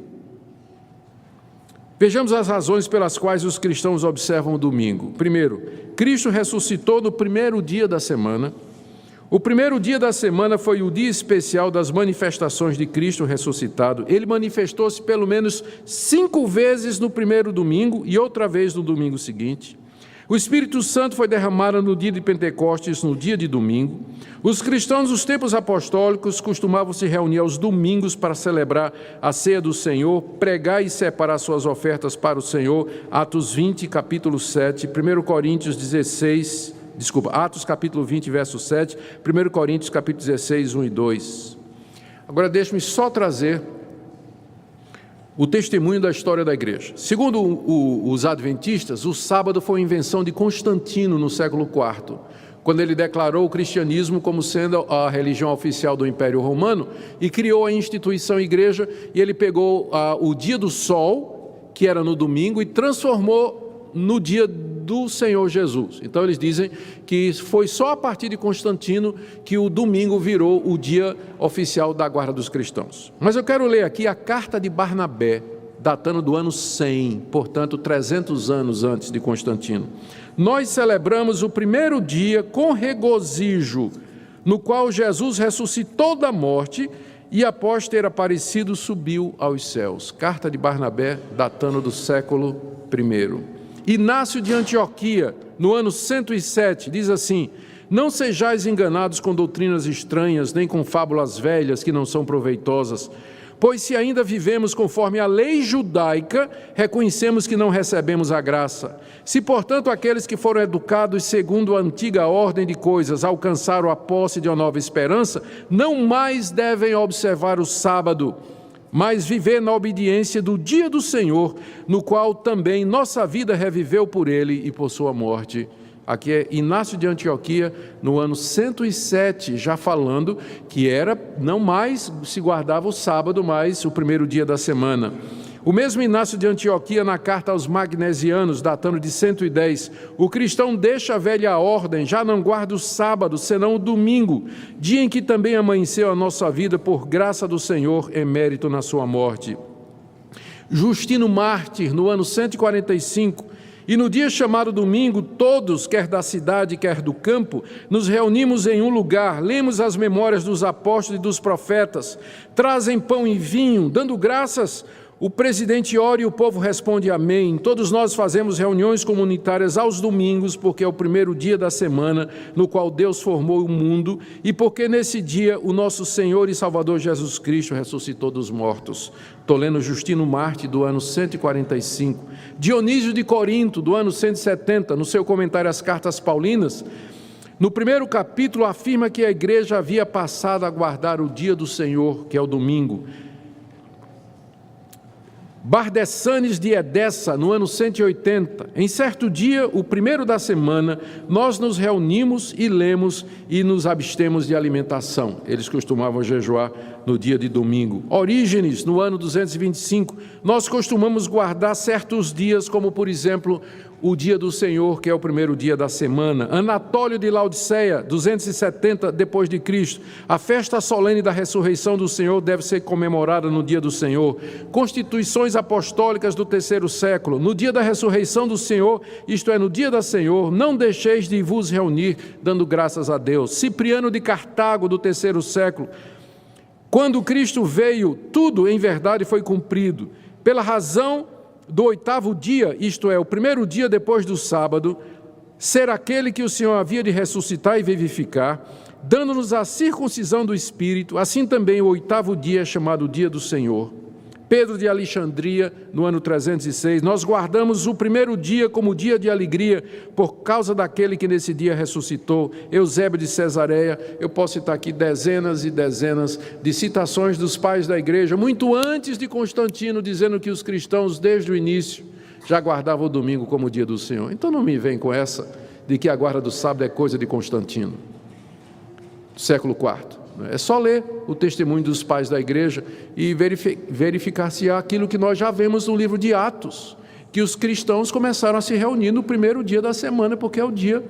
Vejamos as razões pelas quais os cristãos observam o domingo. Primeiro, Cristo ressuscitou no primeiro dia da semana. O primeiro dia da semana foi o dia especial das manifestações de Cristo ressuscitado. Ele manifestou-se pelo menos 5 vezes no primeiro domingo e outra vez no domingo seguinte. O Espírito Santo foi derramado no dia de Pentecostes, no dia de domingo. Os cristãos dos tempos apostólicos costumavam se reunir aos domingos para celebrar a ceia do Senhor, pregar e separar suas ofertas para o Senhor. Atos 20, capítulo 7, 1 Coríntios 16, Atos capítulo 20, verso 7, 1 Coríntios capítulo 16, 1 e 2. Agora deixe-me só trazer o testemunho da história da igreja. Segundo os adventistas, o sábado foi uma invenção de Constantino no século IV, quando ele declarou o cristianismo como sendo a religião oficial do Império Romano e criou a instituição igreja, e ele pegou o dia do sol, que era no domingo, e transformou no dia do Senhor Jesus. Então eles dizem que foi só a partir de Constantino que o domingo virou o dia oficial da guarda dos cristãos. Mas eu quero ler aqui a carta de Barnabé, datando do ano 100, portanto 300 anos antes de Constantino. Nós celebramos o primeiro dia com regozijo, no qual Jesus ressuscitou da morte e após ter aparecido subiu aos céus. Carta de Barnabé, datando do século I. Inácio de Antioquia, no ano 107, diz assim: não sejais enganados com doutrinas estranhas, nem com fábulas velhas que não são proveitosas, pois se ainda vivemos conforme a lei judaica, reconhecemos que não recebemos a graça. Se, portanto, aqueles que foram educados segundo a antiga ordem de coisas alcançaram a posse de uma nova esperança, não mais devem observar o sábado, mas viver na obediência do dia do Senhor, no qual também nossa vida reviveu por ele e por sua morte. Aqui é Inácio de Antioquia, no ano 107, já falando que não mais se guardava o sábado, mas o primeiro dia da semana. O mesmo Inácio de Antioquia, na carta aos Magnesianos, datando de 110, o cristão deixa a velha ordem, já não guarda o sábado, senão o domingo, dia em que também amanheceu a nossa vida por graça do Senhor, emérito na sua morte. Justino Mártir, no ano 145, e no dia chamado domingo, todos, quer da cidade, quer do campo, nos reunimos em um lugar, lemos as memórias dos apóstolos e dos profetas, trazem pão e vinho, dando graças. O presidente ora e o povo responde amém. Todos nós fazemos reuniões comunitárias aos domingos, porque é o primeiro dia da semana no qual Deus formou o mundo e porque nesse dia o nosso Senhor e Salvador Jesus Cristo ressuscitou dos mortos. Estou lendo Justino Mártir, do ano 145. Dionísio de Corinto, do ano 170, no seu comentário às cartas paulinas, no primeiro capítulo afirma que a igreja havia passado a guardar o dia do Senhor, que é o domingo. Bardessanes de Edessa, no ano 180, em certo dia, o primeiro da semana, nós nos reunimos e lemos e nos abstemos de alimentação. Eles costumavam jejuar no dia de domingo. Orígenes, no ano 225, nós costumamos guardar certos dias, como por exemplo, o dia do Senhor, que é o primeiro dia da semana. Anatólio de Laodiceia, 270 depois de Cristo, a festa solene da ressurreição do Senhor deve ser comemorada no dia do Senhor. Constituições apostólicas do terceiro século, no dia da ressurreição do Senhor, isto é, no dia da Senhor, não deixeis de vos reunir, dando graças a Deus. Cipriano de Cartago, do terceiro século, quando Cristo veio, tudo em verdade foi cumprido. Pela razão do oitavo dia, isto é, o primeiro dia depois do sábado, ser aquele que o Senhor havia de ressuscitar e vivificar, dando-nos a circuncisão do Espírito, assim também o oitavo dia é chamado dia do Senhor. Pedro de Alexandria, no ano 306, nós guardamos o primeiro dia como dia de alegria, por causa daquele que nesse dia ressuscitou. Eusébio de Cesareia, eu posso citar aqui dezenas e dezenas de citações dos pais da igreja, muito antes de Constantino, dizendo que os cristãos, desde o início, já guardavam o domingo como dia do Senhor. Então não me vem com essa de que a guarda do sábado é coisa de Constantino, século IV. É só ler o testemunho dos pais da igreja e verificar se há aquilo que nós já vemos no livro de Atos, que os cristãos começaram a se reunir no primeiro dia da semana, porque é o dia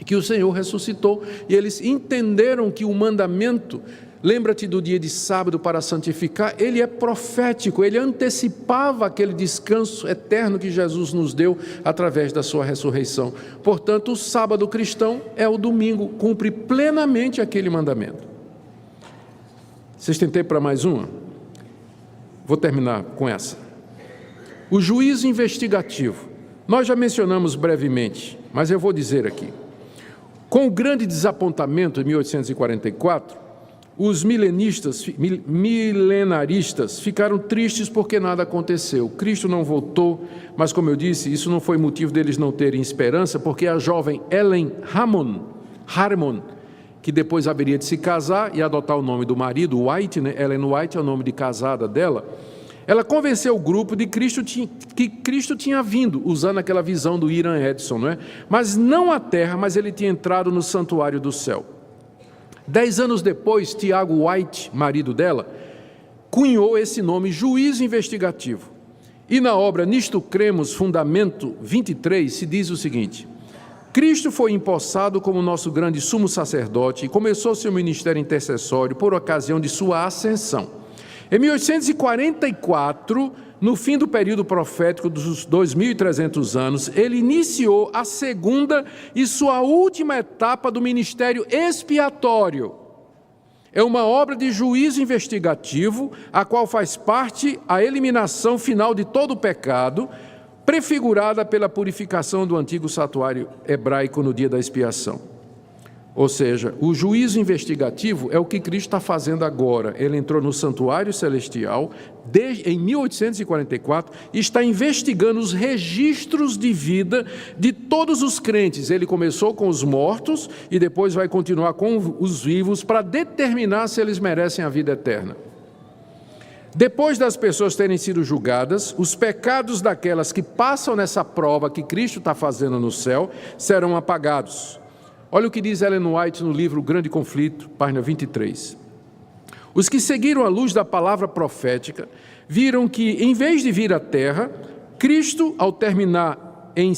que o Senhor ressuscitou, e eles entenderam que o mandamento, lembra-te do dia de sábado para santificar, ele é profético, ele antecipava aquele descanso eterno que Jesus nos deu através da sua ressurreição. Portanto, o sábado cristão é o domingo, cumpre plenamente aquele mandamento. Vocês têm tempo para mais uma? Vou terminar com essa. O juízo investigativo. Nós já mencionamos brevemente, mas eu vou dizer aqui. Com o grande desapontamento de 1844, os milenaristas ficaram tristes porque nada aconteceu. Cristo não voltou, mas, como eu disse, isso não foi motivo deles não terem esperança, porque a jovem Ellen Harmon, que depois haveria de se casar e adotar o nome do marido, White, né? Ellen White é o nome de casada dela, ela convenceu o grupo de que Cristo tinha vindo, usando aquela visão do Hiram Edson, não é? Mas não à terra, mas ele tinha entrado no santuário do céu. 10 anos depois, Tiago White, marido dela, cunhou esse nome, juízo investigativo. E na obra Nisto Cremos, Fundamento 23, se diz o seguinte: Cristo foi empossado como nosso grande sumo sacerdote e começou seu ministério intercessório por ocasião de sua ascensão. Em 1844, no fim do período profético dos 2.300 anos, ele iniciou a segunda e sua última etapa do ministério expiatório. É uma obra de juízo investigativo, a qual faz parte a eliminação final de todo o pecado, prefigurada pela purificação do antigo santuário hebraico no dia da expiação. Ou seja, o juízo investigativo é o que Cristo está fazendo agora. Ele entrou no santuário celestial em 1844 e está investigando os registros de vida de todos os crentes. Ele começou com os mortos e depois vai continuar com os vivos para determinar se eles merecem a vida eterna. Depois das pessoas terem sido julgadas, os pecados daquelas que passam nessa prova que Cristo está fazendo no céu serão apagados. Olha o que diz Ellen White no livro O Grande Conflito, página 23. Os que seguiram a luz da palavra profética viram que, em vez de vir à terra, Cristo, ao terminar em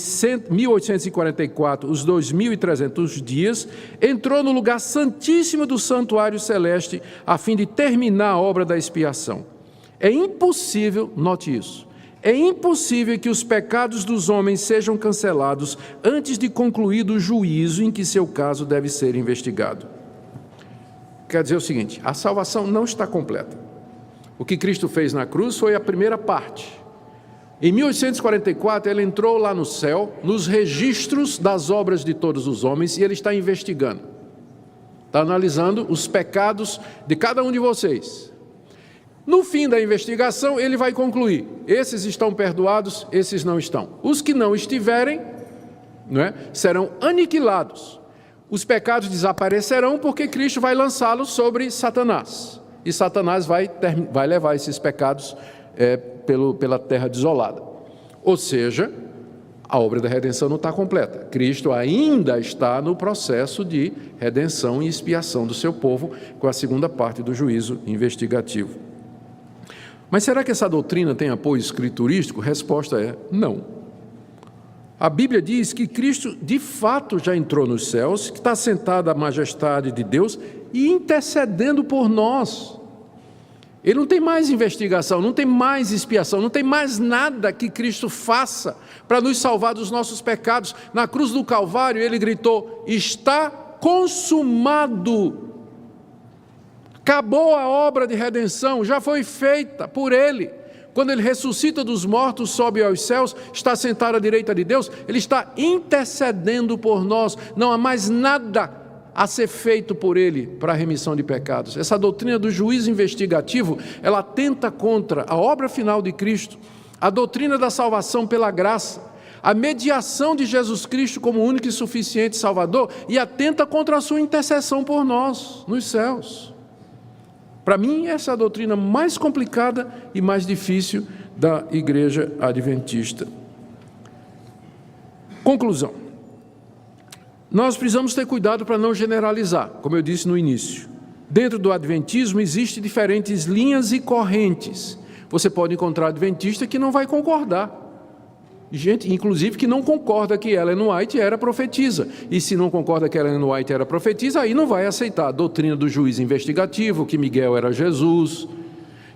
1844 os 2.300 dias, entrou no lugar santíssimo do santuário celeste a fim de terminar a obra da expiação. É impossível, note isso, é impossível que os pecados dos homens sejam cancelados antes de concluído o juízo em que seu caso deve ser investigado. Quer dizer o seguinte, a salvação não está completa. O que Cristo fez na cruz foi a primeira parte. Em 1844, ele entrou lá no céu, nos registros das obras de todos os homens, e ele está investigando. Está analisando os pecados de cada um de vocês. No fim da investigação, ele vai concluir: esses estão perdoados, esses não estão. Os que não estiverem, serão aniquilados. Os pecados desaparecerão porque Cristo vai lançá-los sobre Satanás. E Satanás vai levar esses pecados pela terra desolada. Ou seja, a obra da redenção não está completa. Cristo ainda está no processo de redenção e expiação do seu povo, com a segunda parte do juízo investigativo. Mas será que essa doutrina tem apoio escriturístico? Resposta é não. A Bíblia diz que Cristo de fato já entrou nos céus, que está sentado à majestade de Deus e intercedendo por nós. Ele não tem mais investigação, não tem mais expiação, não tem mais nada que Cristo faça para nos salvar dos nossos pecados. Na cruz do Calvário ele gritou: está consumado. Acabou a obra de redenção, já foi feita por Ele. Quando Ele ressuscita dos mortos, sobe aos céus, está sentado à direita de Deus, Ele está intercedendo por nós. Não há mais nada a ser feito por Ele para a remissão de pecados. Essa doutrina do juízo investigativo, ela atenta contra a obra final de Cristo, a doutrina da salvação pela graça, a mediação de Jesus Cristo como único e suficiente Salvador, e atenta contra a sua intercessão por nós nos céus. Para mim, essa é a doutrina mais complicada e mais difícil da Igreja Adventista. Conclusão. Nós precisamos ter cuidado para não generalizar, como eu disse no início. Dentro do Adventismo existem diferentes linhas e correntes. Você pode encontrar adventista que não vai concordar. gente, inclusive, que não concorda que Ellen White era profetisa. E se não concorda que Ellen White era profetisa, aí não vai aceitar a doutrina do juiz investigativo, que Miguel era Jesus,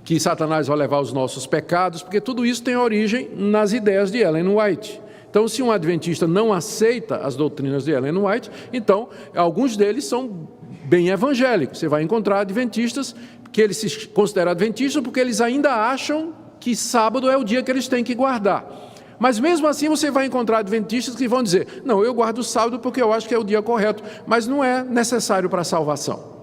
que Satanás vai levar os nossos pecados, porque tudo isso tem origem nas ideias de Ellen White. Então, se um adventista não aceita as doutrinas de Ellen White, então, alguns deles são bem evangélicos. Você vai encontrar adventistas que eles se consideram adventistas porque eles ainda acham que sábado é o dia que eles têm que guardar. Mas mesmo assim você vai encontrar adventistas que vão dizer, não, eu guardo o sábado porque eu acho que é o dia correto, mas não é necessário para a salvação.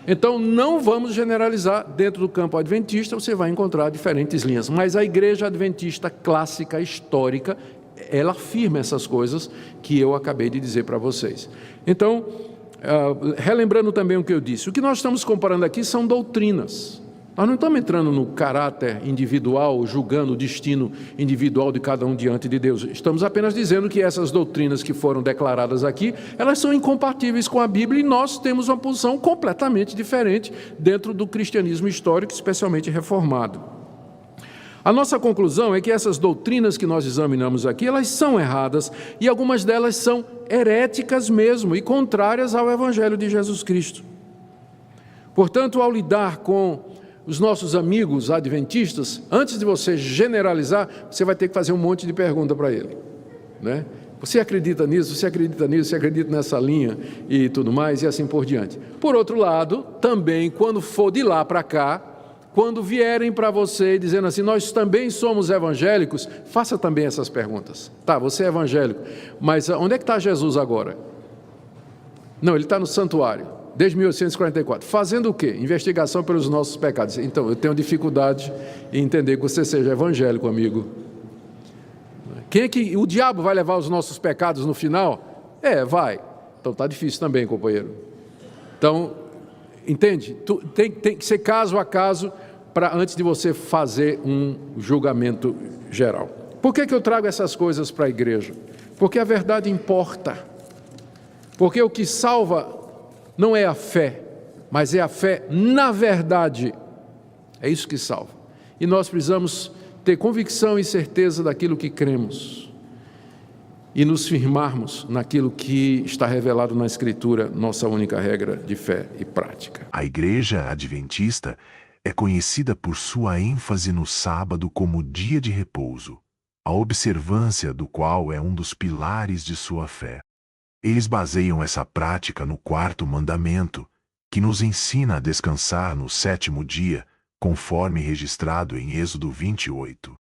Então não vamos generalizar, dentro do campo adventista você vai encontrar diferentes linhas, mas a igreja adventista clássica, histórica, ela afirma essas coisas que eu acabei de dizer para vocês. Então, relembrando também o que eu disse, o que nós estamos comparando aqui são doutrinas. Nós não estamos entrando no caráter individual, julgando o destino individual de cada um diante de Deus. Estamos apenas dizendo que essas doutrinas que foram declaradas aqui, elas são incompatíveis com a Bíblia e nós temos uma posição completamente diferente dentro do cristianismo histórico, especialmente reformado. A nossa conclusão é que essas doutrinas que nós examinamos aqui, elas são erradas e algumas delas são heréticas mesmo e contrárias ao Evangelho de Jesus Cristo. Portanto, ao lidar com os nossos amigos adventistas, antes de você generalizar, você vai ter que fazer um monte de pergunta para ele, né? Você acredita nisso, você acredita nisso, você acredita nessa linha e tudo mais, e assim por diante. Por outro lado, também, quando for de lá para cá, quando vierem para você dizendo assim, nós também somos evangélicos, faça também essas perguntas. Tá, você é evangélico, mas onde é que está Jesus agora? Não, ele está no santuário. Desde 1844. Fazendo o quê? Investigação pelos nossos pecados. Então, eu tenho dificuldade em entender que você seja evangélico, amigo. Quem é que o diabo vai levar os nossos pecados no final? Vai. Então, está difícil também, companheiro. Então, entende? Tem que ser caso a caso antes de você fazer um julgamento geral. Por que eu trago essas coisas para a igreja? Porque a verdade importa. Porque o que salva não é a fé, mas é a fé na verdade. É isso que salva. E nós precisamos ter convicção e certeza daquilo que cremos e nos firmarmos naquilo que está revelado na Escritura, nossa única regra de fé e prática. A Igreja Adventista é conhecida por sua ênfase no sábado como dia de repouso, a observância do qual é um dos pilares de sua fé. Eles baseiam essa prática no quarto mandamento, que nos ensina a descansar no sétimo dia, conforme registrado em Êxodo 28.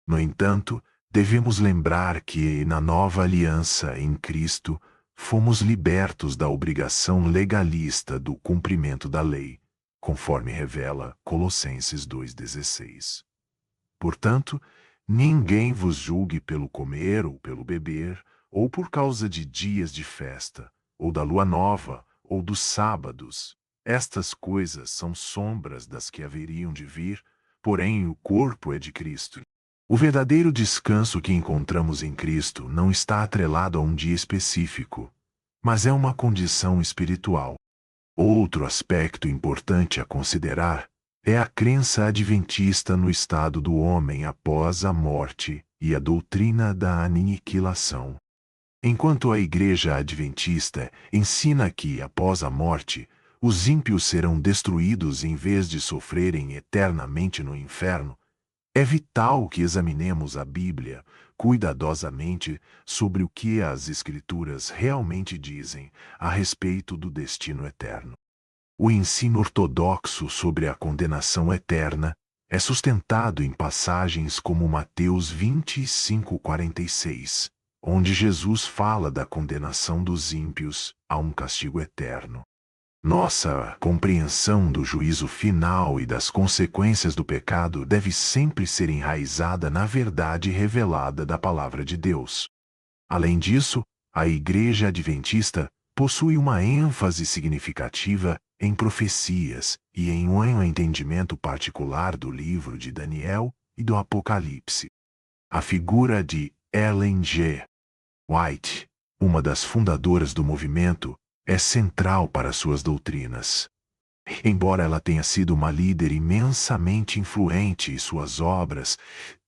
No entanto, devemos lembrar que, na nova aliança em Cristo, fomos libertos da obrigação legalista do cumprimento da lei, conforme revela Colossenses 2,16. Portanto, ninguém vos julgue pelo comer ou pelo beber, ou por causa de dias de festa, ou da lua nova, ou dos sábados. Estas coisas são sombras das que haveriam de vir, porém o corpo é de Cristo. O verdadeiro descanso que encontramos em Cristo não está atrelado a um dia específico, mas é uma condição espiritual. Outro aspecto importante a considerar é a crença adventista no estado do homem após a morte e a doutrina da aniquilação. Enquanto a Igreja Adventista ensina que, após a morte, os ímpios serão destruídos em vez de sofrerem eternamente no inferno, é vital que examinemos a Bíblia cuidadosamente sobre o que as Escrituras realmente dizem a respeito do destino eterno. O ensino ortodoxo sobre a condenação eterna é sustentado em passagens como Mateus 25:46. Onde Jesus fala da condenação dos ímpios a um castigo eterno. Nossa compreensão do juízo final e das consequências do pecado deve sempre ser enraizada na verdade revelada da Palavra de Deus. Além disso, a Igreja Adventista possui uma ênfase significativa em profecias e em um entendimento particular do livro de Daniel e do Apocalipse. A figura de Ellen G. White, uma das fundadoras do movimento, é central para suas doutrinas. Embora ela tenha sido uma líder imensamente influente e suas obras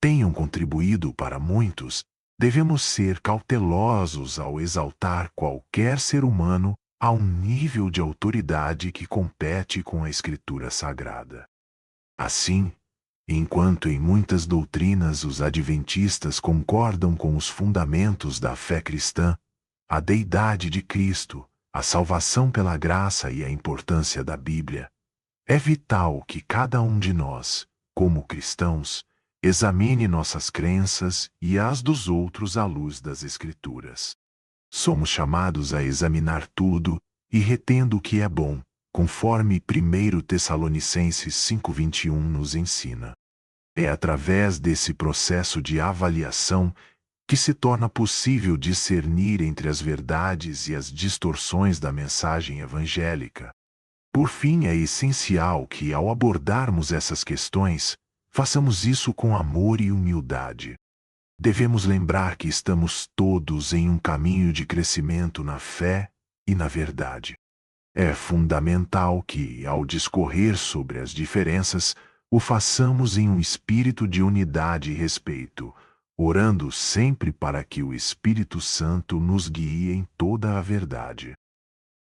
tenham contribuído para muitos, devemos ser cautelosos ao exaltar qualquer ser humano a um nível de autoridade que compete com a Escritura Sagrada. Assim, enquanto em muitas doutrinas os adventistas concordam com os fundamentos da fé cristã, a deidade de Cristo, a salvação pela graça e a importância da Bíblia, é vital que cada um de nós, como cristãos, examine nossas crenças e as dos outros à luz das Escrituras. Somos chamados a examinar tudo e retendo o que é bom, conforme 1 Tessalonicenses 5:21 nos ensina. É através desse processo de avaliação que se torna possível discernir entre as verdades e as distorções da mensagem evangélica. Por fim, é essencial que, ao abordarmos essas questões, façamos isso com amor e humildade. Devemos lembrar que estamos todos em um caminho de crescimento na fé e na verdade. É fundamental que, ao discorrer sobre as diferenças, o façamos em um espírito de unidade e respeito, orando sempre para que o Espírito Santo nos guie em toda a verdade.